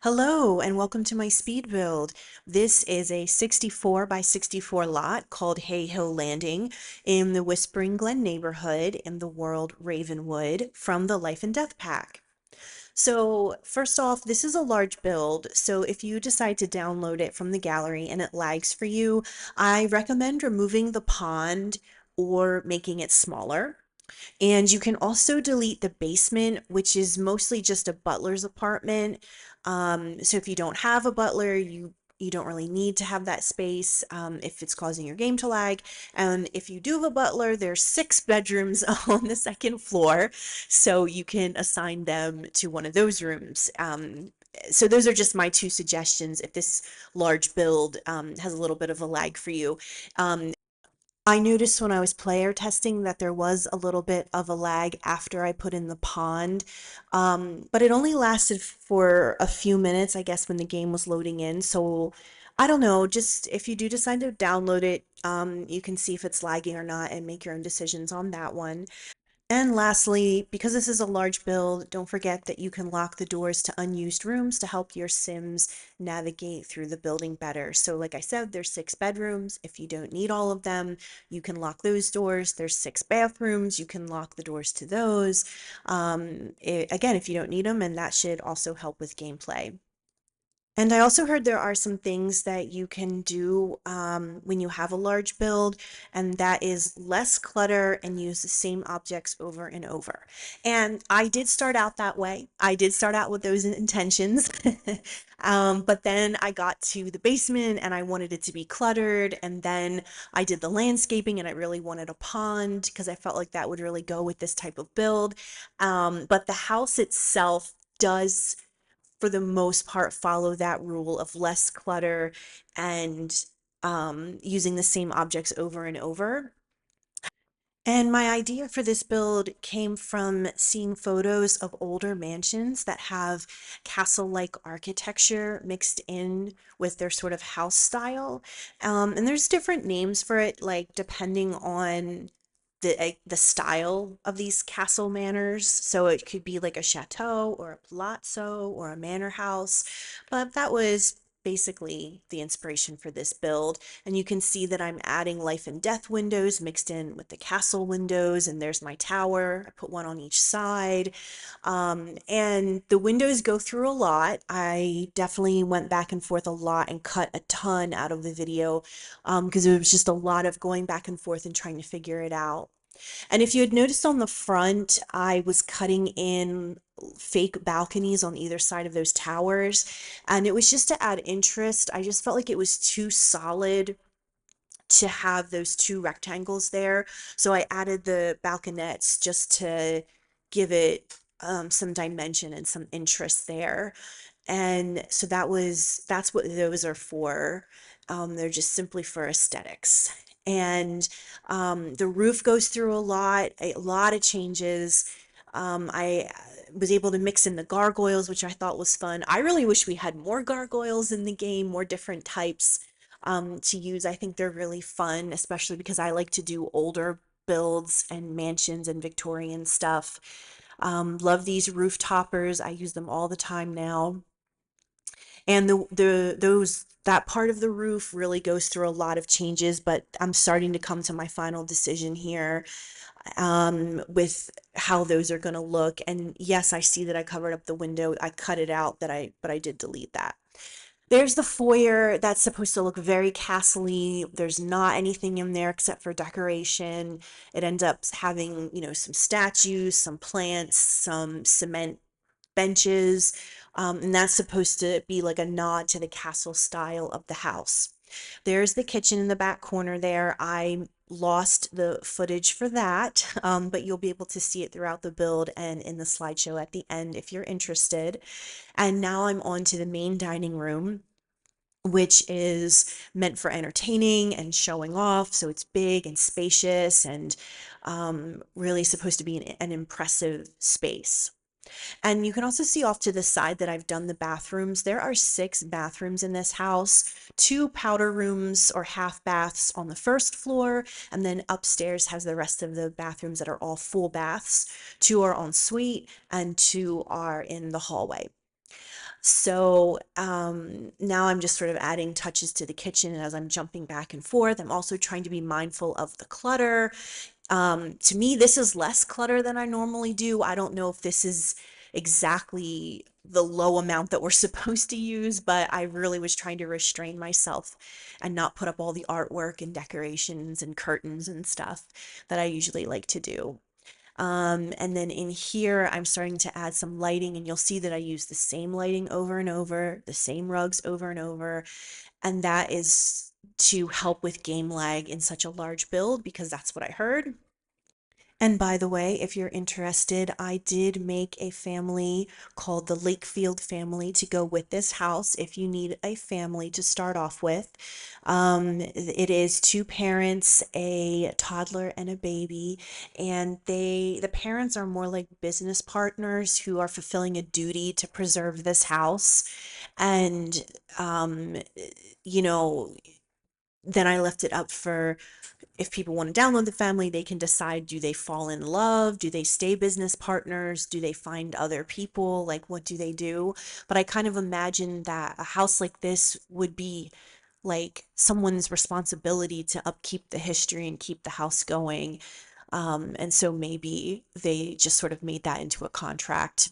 Hello and welcome to my speed build. This is a 64 by 64 lot called Hay Hill Landing in the Whispering Glen neighborhood in the world Ravenwood from the Life and Death Pack. So first off, this is a large build, so if you decide to download it from the gallery and it lags for you, I recommend removing the pond or making it smaller. And you can also delete the basement, which is mostly just a butler's apartment. So if you don't have a butler, you don't really need to have that space if it's causing your game to lag. And if you do have a butler, there's 6 bedrooms on the second floor, so you can assign them to one of those rooms. So those are just my two suggestions if this large build has a little bit of a lag for you. I noticed when I was player testing that there was a little bit of a lag after I put in the pond, but it only lasted for a few minutes, I guess, when the game was loading in. So I don't know, just if you do decide to download it, you can see if it's lagging or not and make your own decisions on that one. And lastly, because this is a large build, don't forget that you can lock the doors to unused rooms to help your Sims navigate through the building better. So like I said, there's 6 bedrooms. If you don't need all of them, you can lock those doors. There's 6 bathrooms. You can lock the doors to those. Again, if you don't need them, and that should also help with gameplay. And I also heard there are some things that you can do when you have a large build, and that is less clutter and use the same objects over and over. And I did start out that way. I did start out with those intentions. But then I got to the basement and I wanted it to be cluttered. And then I did the landscaping and I really wanted a pond because I felt like that would really go with this type of build. But the house itself does for the most part follow that rule of less clutter and using the same objects over and over. And my idea for this build came from seeing photos of older mansions that have castle-like architecture mixed in with their sort of house style. And there's different names for it, like depending on the style of these castle manors. So it could be like a chateau or a palazzo or a manor house. But that was basically the inspiration for this build. And you can see that I'm adding life and death windows mixed in with the castle windows. And there's my tower. I put one on each side. And the windows go through a lot. I definitely went back and forth a lot and cut a ton out of the video because it was just a lot of going back and forth and trying to figure it out. And if you had noticed on the front, I was cutting in fake balconies on either side of those towers, and it was just to add interest. I just felt like it was too solid to have those two rectangles there. So I added the balconettes just to give it some dimension and some interest there. And so that's what those are for. They're just simply for aesthetics. And the roof goes through a lot of changes. I was able to mix in the gargoyles, which I thought was fun. I really wish we had more gargoyles in the game, more different types to use. I think they're really fun, especially because I like to do older builds and mansions and Victorian stuff. Love these roof toppers. I use them all the time now. And that part of the roof really goes through a lot of changes, but I'm starting to come to my final decision here with how those are going to look. And yes, I see that I covered up the window. I cut it out but I did delete that. There's the foyer that's supposed to look very castle-y. There's not anything in there except for decoration. It ends up having, some statues, some plants, some cement benches, and that's supposed to be like a nod to the castle style of the house. There's the kitchen in the back corner there. I lost the footage for that, but you'll be able to see it throughout the build and in the slideshow at the end if you're interested. And now I'm on to the main dining room, which is meant for entertaining and showing off. So it's big and spacious and really supposed to be an impressive space. And you can also see off to the side that I've done the bathrooms. There are 6 bathrooms in this house, 2 powder rooms or half baths on the first floor, and then upstairs has the rest of the bathrooms that are all full baths. 2 are en suite and 2 are in the hallway. So now I'm just sort of adding touches to the kitchen, and as I'm jumping back and forth, I'm also trying to be mindful of the clutter. To me, this is less clutter than I normally do. I don't know if this is exactly the low amount that we're supposed to use, but I really was trying to restrain myself and not put up all the artwork and decorations and curtains and stuff that I usually like to do. And then in here, I'm starting to add some lighting, and you'll see that I use the same lighting over and over, the same rugs over and over, and that is to help with game lag in such a large build because that's what I heard. And by the way, if you're interested, I did make a family called the Lakefield family to go with this house if you need a family to start off with. It is two parents, a toddler, and a baby, and the parents are more like business partners who are fulfilling a duty to preserve this house. And um, you know, then I left it up for if people want to download the family, they can decide, do they fall in love? Do they stay business partners? Do they find other people? Like, what do they do? But I kind of imagine that a house like this would be like someone's responsibility to upkeep the history and keep the house going. And so maybe they just sort of made that into a contract.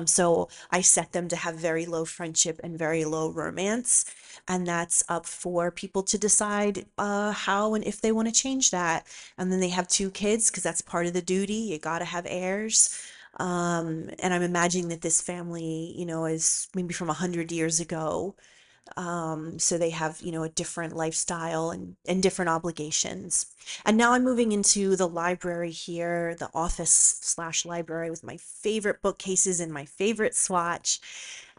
So I set them to have very low friendship and very low romance, and that's up for people to decide how and if they want to change that. And then they have two kids because that's part of the duty. You got to have heirs. And I'm imagining that this family, is maybe from 100 years ago, so they have, a different lifestyle and different obligations. And now I'm moving into the library here, the office slash library with my favorite bookcases and my favorite swatch.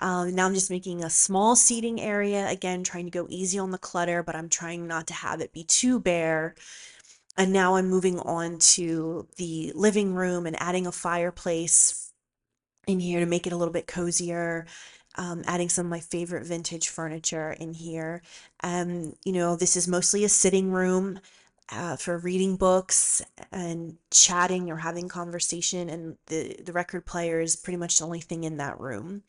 Now I'm just making a small seating area, again, trying to go easy on the clutter, but I'm trying not to have it be too bare. And now I'm moving on to the living room and adding a fireplace in here to make it a little bit cozier, adding some of my favorite vintage furniture in here. This is mostly a sitting room for reading books and chatting or having conversation, and the record player is pretty much the only thing in that room.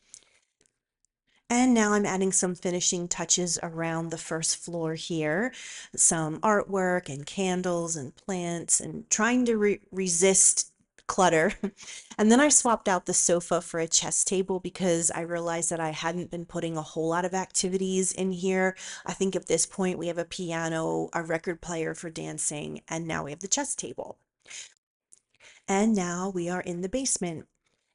And now I'm adding some finishing touches around the first floor here, some artwork and candles and plants, and trying to resist clutter. And then I swapped out the sofa for a chess table because I realized that I hadn't been putting a whole lot of activities in here. I think at this point we have a piano, a record player for dancing, and now we have the chess table. And now we are in the basement.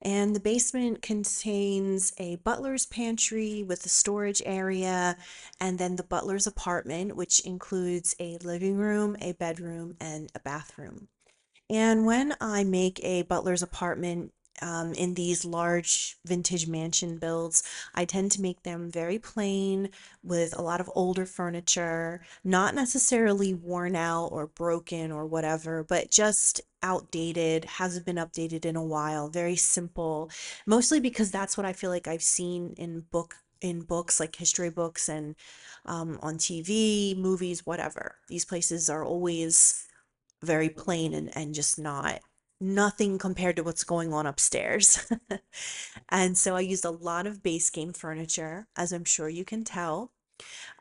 And the basement contains a butler's pantry with a storage area, and then the butler's apartment, which includes a living room, a bedroom, and a bathroom. And when I make a butler's apartment in these large vintage mansion builds, I tend to make them very plain with a lot of older furniture, not necessarily worn out or broken or whatever, but just outdated, hasn't been updated in a while, very simple, mostly because that's what I feel like I've seen in books like history books and on TV, movies, whatever. These places are always very plain and just nothing compared to what's going on upstairs. And so I used a lot of base game furniture, as I'm sure you can tell,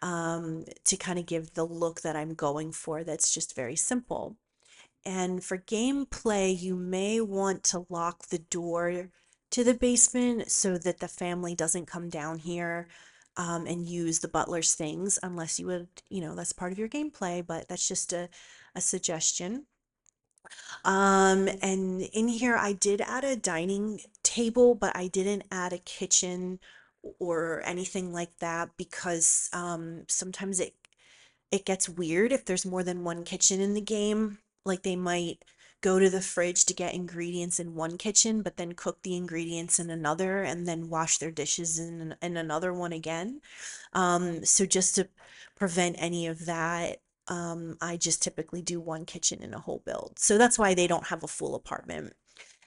to kind of give the look that I'm going for that's just very simple. And for gameplay, you may want to lock the door to the basement so that the family doesn't come down here and use the butler's things unless you would, that's part of your gameplay, but that's just a suggestion. And in here, I did add a dining table, but I didn't add a kitchen or anything like that because sometimes it gets weird if there's more than one kitchen in the game. Like they might go to the fridge to get ingredients in one kitchen, but then cook the ingredients in another and then wash their dishes in another one again. So just to prevent any of that, I just typically do one kitchen in a whole build. So that's why they don't have a full apartment.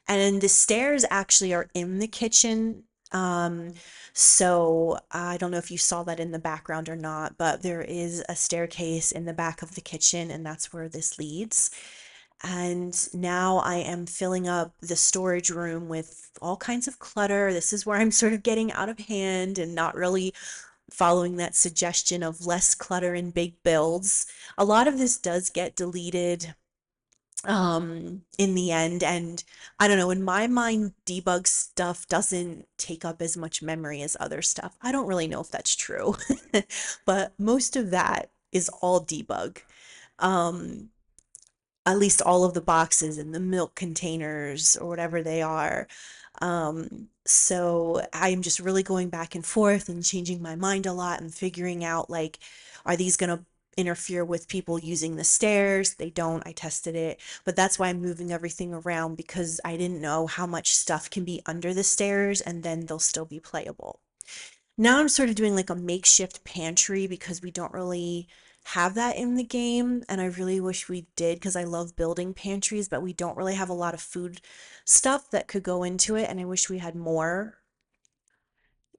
And the stairs actually are in the kitchen. Um, so I don't know if you saw that in the background or not, but there is a staircase in the back of the kitchen, and that's where this leads. And now I am filling up the storage room with all kinds of clutter. This is where I'm sort of getting out of hand and not really following that suggestion of less clutter and big builds. A lot of this does get deleted in the end, and I don't know, in my mind debug stuff doesn't take up as much memory as other stuff. I don't really know if that's true. But most of that is all debug. um at least all of the boxes and the milk containers or whatever they are. So I'm just really going back and forth and changing my mind a lot and figuring out, like, are these going to interfere with people using the stairs? They don't. I tested it. But that's why I'm moving everything around, because I didn't know how much stuff can be under the stairs and then they'll still be playable. Now I'm sort of doing like a makeshift pantry because we don't really have that in the game, and I really wish we did because I love building pantries, but we don't really have a lot of food stuff that could go into it, and I wish we had more.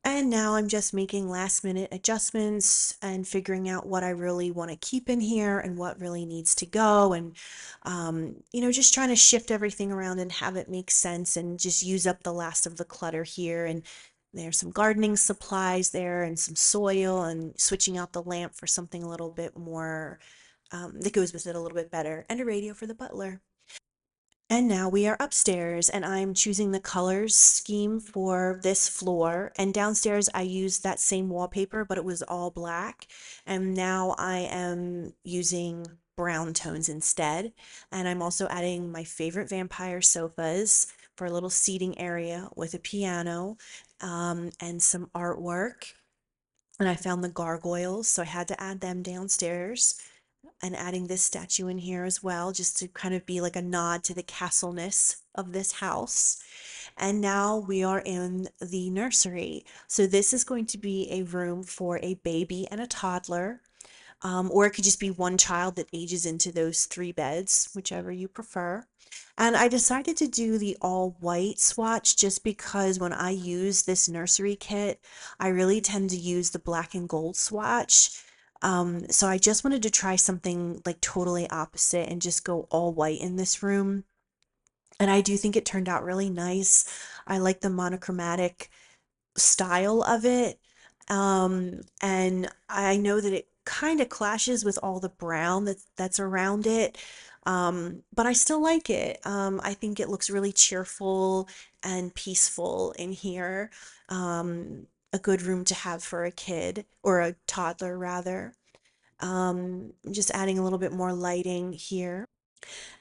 And now I'm just making last minute adjustments and figuring out what I really want to keep in here and what really needs to go. And, just trying to shift everything around and have it make sense and just use up the last of the clutter here. And there's some gardening supplies there and some soil, and switching out the lamp for something a little bit more that goes with it a little bit better, and a radio for the butler. And now we are upstairs, and I'm choosing the colors scheme for this floor. And downstairs, I used that same wallpaper, but it was all black. And now I am using brown tones instead. And I'm also adding my favorite vampire sofas for a little seating area with a piano, and some artwork. And I found the gargoyles, so I had to add them downstairs, and adding this statue in here as well, just to kind of be like a nod to the castleness of this house. And now we are in the nursery. So this is going to be a room for a baby and a toddler, or it could just be one child that ages into those three beds, whichever you prefer. And I decided to do the all white swatch just because when I use this nursery kit, I really tend to use the black and gold swatch. So I just wanted to try something like totally opposite and just go all white in this room. And I do think it turned out really nice. I like the monochromatic style of it. And I know that it kind of clashes with all the brown that's around it. But I still like it. I think it looks really cheerful and peaceful in here. A good room to have for a kid, or a toddler rather. Just adding a little bit more lighting here.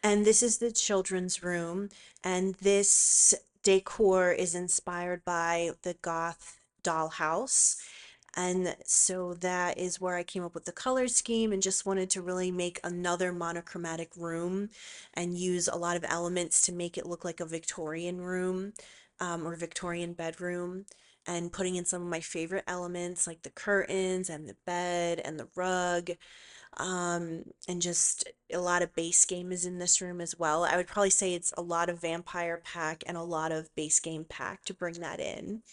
And this is the children's room. And this decor is inspired by the Goth dollhouse. And so that is where I came up with the color scheme, and just wanted to really make another monochromatic room and use a lot of elements to make it look like a Victorian room, or Victorian bedroom. And putting in some of my favorite elements like the curtains and the bed and the rug, and just a lot of base game is in this room as well. I would probably say it's a lot of vampire pack and a lot of base game pack to bring that in.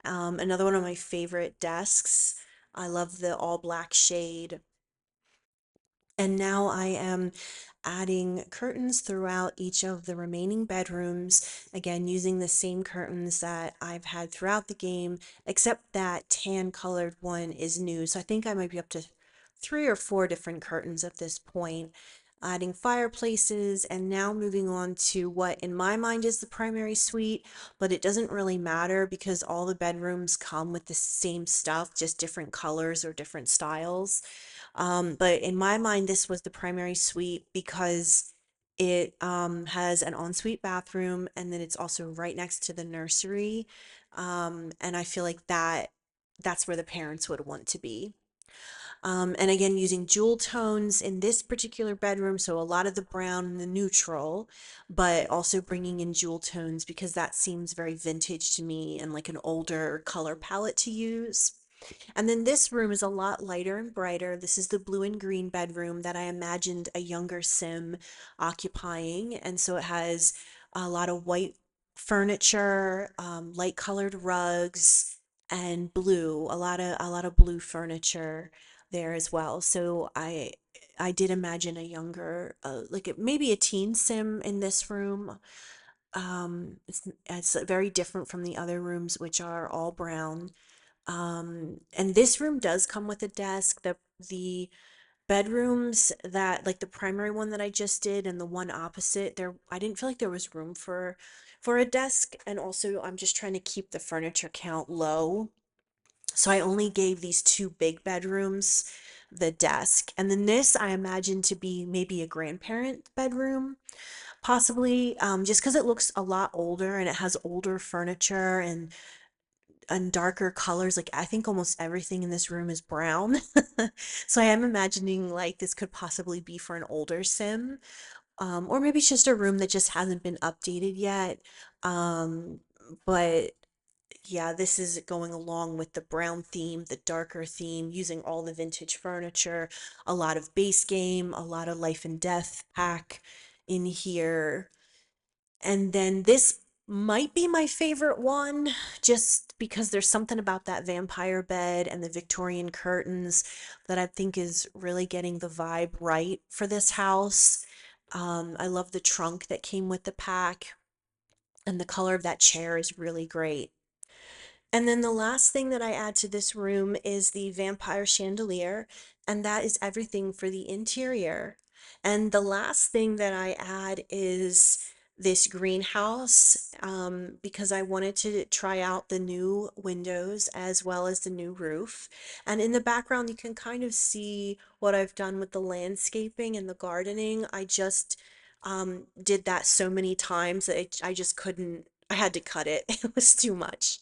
Another one of my favorite desks. I love the all black shade. And now I am adding curtains throughout each of the remaining bedrooms, again, using the same curtains that I've had throughout the game, except that tan colored one is new. So I think I might be up to 3 or 4 different curtains at this point. Adding fireplaces, and now moving on to what in my mind is the primary suite, but it doesn't really matter because all the bedrooms come with the same stuff, just different colors or different styles. But in my mind, this was the primary suite because it has an ensuite bathroom, and then it's also right next to the nursery. And I feel like that's where the parents would want to be. And again, using jewel tones in this particular bedroom, so a lot of the brown and the neutral, but also bringing in jewel tones because that seems very vintage to me and like an older color palette to use. And then this room is a lot lighter and brighter. This is the blue and green bedroom that I imagined a younger Sim occupying. And so it has a lot of white furniture, light colored rugs, and blue, a lot of blue furniture. there as well. So I did imagine a younger, maybe a teen sim in this room. It's very different from the other rooms, which are all brown. And this room does come with a desk. The bedrooms that, like the primary one that I just did and the one opposite, there I didn't feel like there was room for a desk. And also I'm just trying to keep the furniture count low. So I only gave these two big bedrooms the desk. And then this I imagine to be maybe a grandparent bedroom, possibly, just because it looks a lot older and it has older furniture and darker colors. Like I think almost everything in this room is brown. So I am imagining like this could possibly be for an older sim. Or maybe it's just a room that just hasn't been updated yet. Um, but yeah, this is going along with the brown theme, the darker theme, using all the vintage furniture, a lot of base game, a lot of life and death pack in here. And then this might be my favorite one, just because there's something about that vampire bed and the Victorian curtains that I think is really getting the vibe right for this house. I love the trunk that came with the pack, and the color of that chair is really great. And then the last thing that I add to this room is the vampire chandelier, and that is everything for the interior. And the last thing that I add is this greenhouse, because I wanted to try out the new windows as well as the new roof. And in the background, you can kind of see what I've done with the landscaping and the gardening. I just did that so many times that I just couldn't, I had to cut it. It was too much.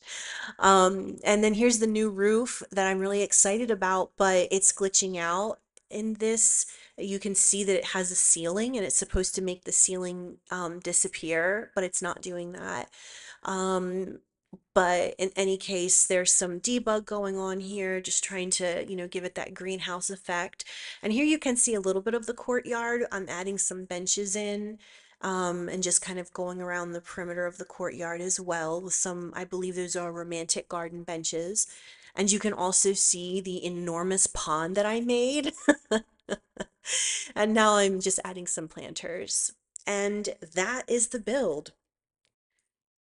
And then here's the new roof that I'm really excited about, but it's glitching out in this. You can see that it has a ceiling and it's supposed to make the ceiling disappear, but it's not doing that. Um, but in any case, there's some debug going on here, just trying to, give it that greenhouse effect. And here you can see a little bit of the courtyard. I'm adding some benches in, and just kind of going around the perimeter of the courtyard as well with some, I believe those are romantic garden benches. And you can also see the enormous pond that I made. And now I'm just adding some planters. And that is the build.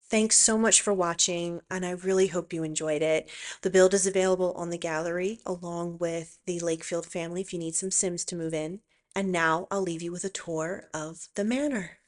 Thanks so much for watching, and I really hope you enjoyed it. The build is available on the gallery along with the Lakefield family if you need some Sims to move in. And now I'll leave you with a tour of the manor.